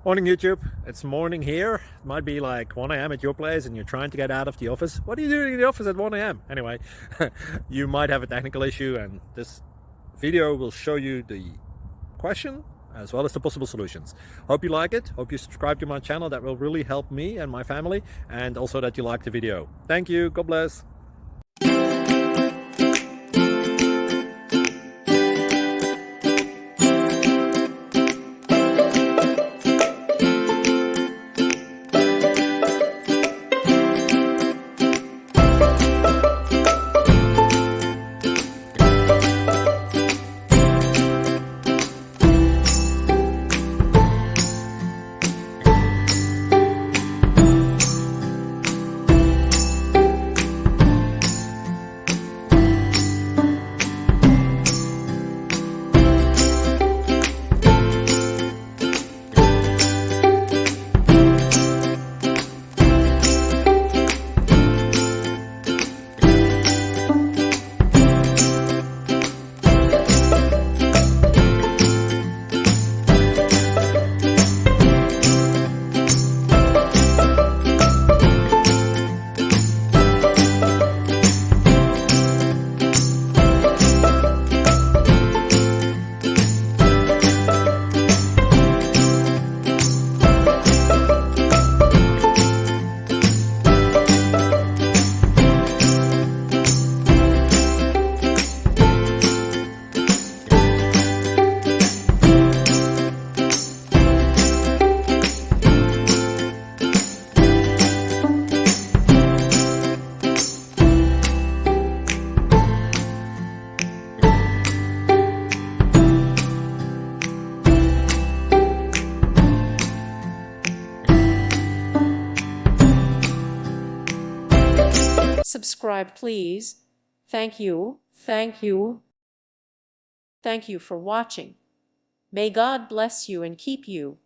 Morning YouTube, it's morning here. It might be like 1 a.m. at your place and you're trying to get out of the office. What are you doing in the office at 1 a.m.? Anyway, you might have a technical issue and this video will show you the question as well as the possible solutions. Hope you like it, hope you subscribe to my channel. That will really help me and my family, and also that you like the video. Thank you, God bless. Subscribe, please. Thank you. Thank you. Thank you for watching. May God bless you and keep you.